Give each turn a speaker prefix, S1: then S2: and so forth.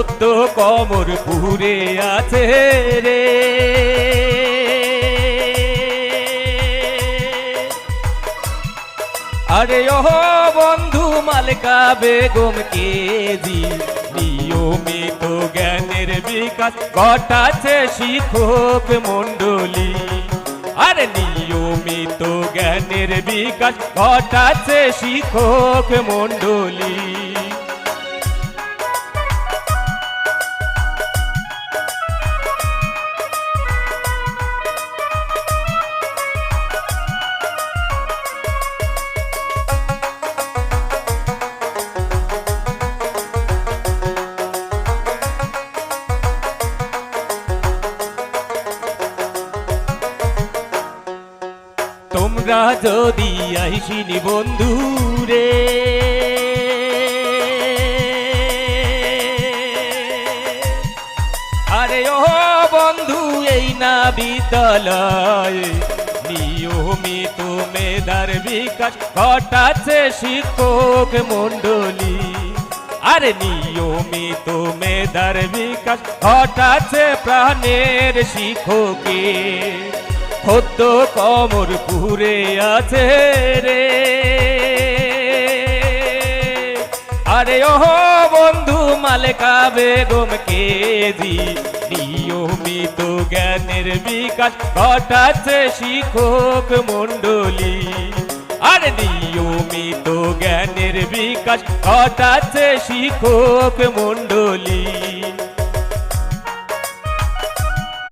S1: সত্য কমর পুরে আছে রে। আরে ও বন্ধু মালেকা বেগম কেজি নিয়মিত জ্ঞানের বিকাশ ঘটাচ্ছে শিক্ষক মণ্ডলী। আরে নিয়মিত জ্ঞানের বিকাশ ঘটাচ্ছে শিক্ষক মণ্ডলী। তোমরা যদি আইসিনি বন্ধু রে, আরে ও বন্ধু এই না বিদ্যালয় নিয়মিত মেধার বিকাশ ঘটাচ্ছে শিক্ষক মণ্ডলী। আরে নিয়মিত মেধার বিকাশ ঘটাচ্ছে প্রাণের শিক্ষকে। সত্য কমর পুরে আছে রে। আরে ও বন্ধু মালেকা বেগম কেজি নিয়মিত জ্ঞানের বিকাশ ঘটাচ্ছে শিক্ষক মণ্ডলী। আরে নিয়মিত জ্ঞানের বিকাশ ঘটাচ্ছে শিক্ষক মণ্ডলী।